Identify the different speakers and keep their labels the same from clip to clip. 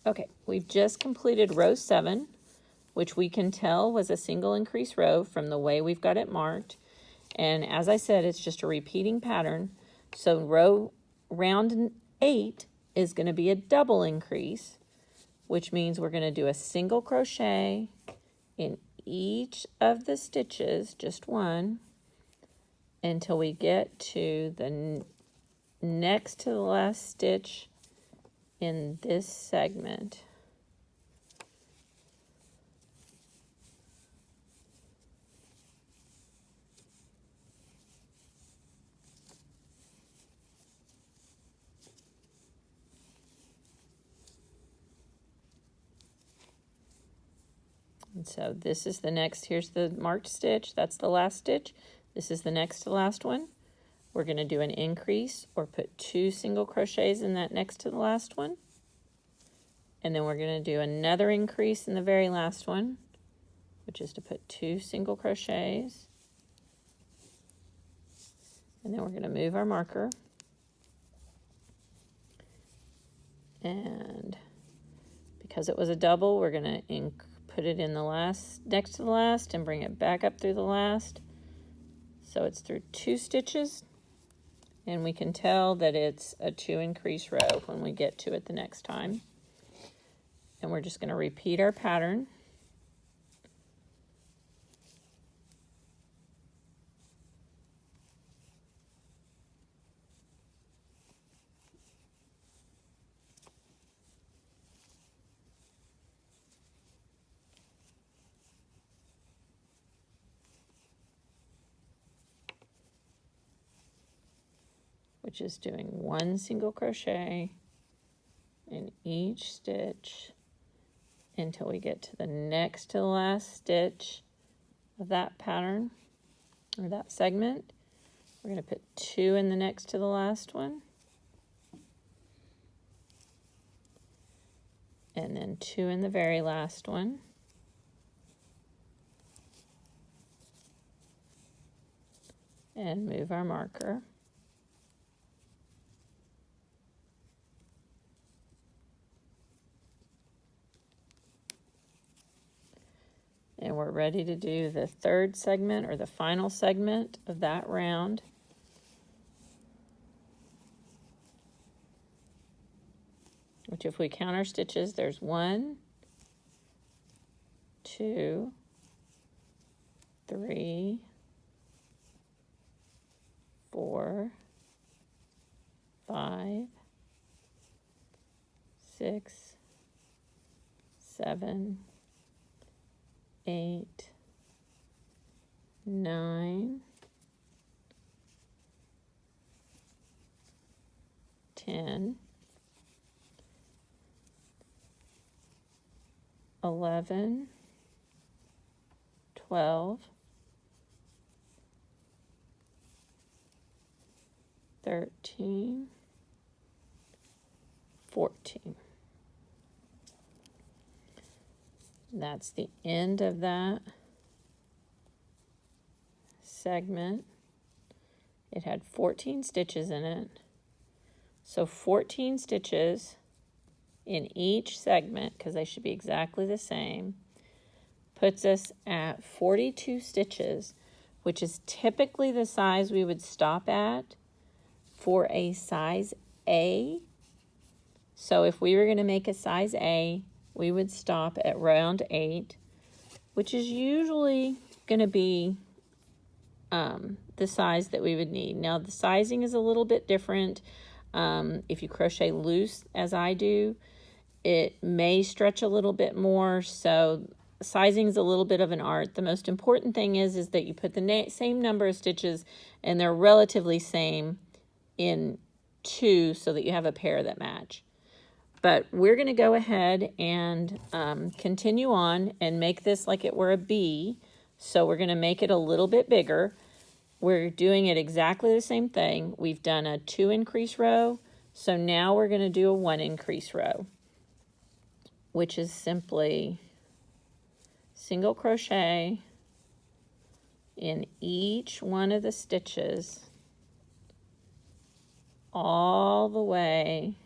Speaker 1: Okay, we've just completed row 7, which we can tell was a single increase row from the way we've got it marked. And as I said, it's just a repeating pattern. So round 8 is going to be a double increase, which means we're going to do a single crochet in each of the stitches, just one, until we get to the next to the last stitch in this segment. And so this is the next, here's the marked stitch, that's the last stitch. This is the next to last one. We're going to do an increase or put 2 single crochets in that next to the last one. And then we're going to do another increase in the very last one, which is to put 2 single crochets. And then we're going to move our marker. And because it was a double, we're going to put it in the last, next to the last, and bring it back up through the last. So it's through 2 stitches, and we can tell that it's a 2 increase row when we get to it the next time. And we're just going to repeat our pattern. Which is doing 1 single crochet in each stitch until we get to the next to the last stitch of that pattern or that segment. We're going to put 2 in the next to the last one, and then 2 in the very last one. And move our marker. And we're ready to do the third segment or the final segment of that round. Which, if we count our stitches, there's 1, 2, 3, 4, 5, 6, 7, 8, 9, 10, 11, 12, 13, 14. That's the end of that segment. It had 14 stitches in it. So 14 stitches in each segment, because they should be exactly the same, puts us at 42 stitches, which is typically the size we would stop at for a size A. So if we were going to make a size A, we would stop at round 8, which is usually going to be the size that we would need. Now, the sizing is a little bit different. If you crochet loose, as I do, it may stretch a little bit more, so sizing is a little bit of an art. The most important thing is that you put the same number of stitches, and they're relatively same in 2 so that you have a pair that match. But we're going to go ahead and continue on and make this like it were a B. So we're going to make it a little bit bigger. We're doing it exactly the same thing. We've done a 2 increase row. So now we're going to do a 1 increase row, which is simply single crochet in each one of the stitches all the way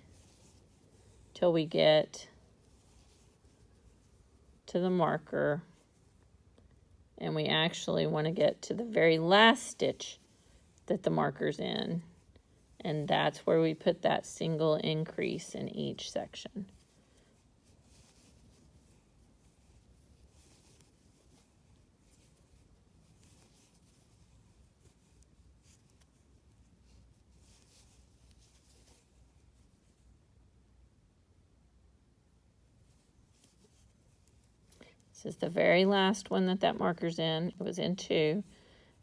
Speaker 1: till we get to the marker, and we actually want to get to the very last stitch that the marker's in, and that's where we put that single increase in each section. This is the very last one that marker's in. It was in 2,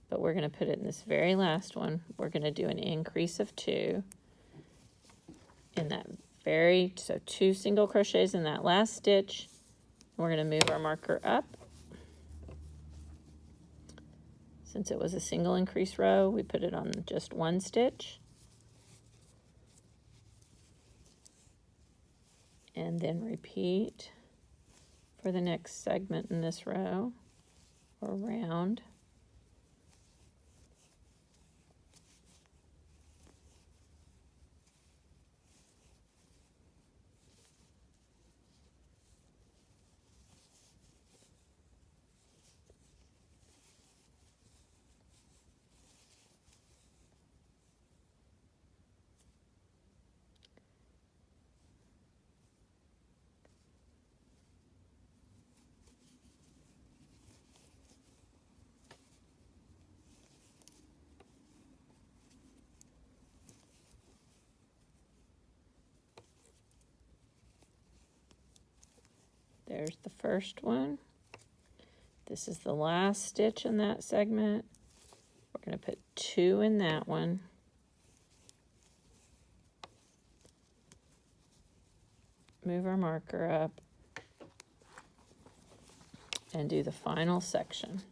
Speaker 1: but we're going to put it in this very last one. We're going to do an increase of 2 in that so 2 single crochets in that last stitch. We're going to move our marker up. Since it was a single increase row, we put it on just 1 stitch. And then repeat for the next segment in this row, or round. There's the first one. This is the last stitch in that segment. We're going to put 2 in that one. Move our marker up and do the final section.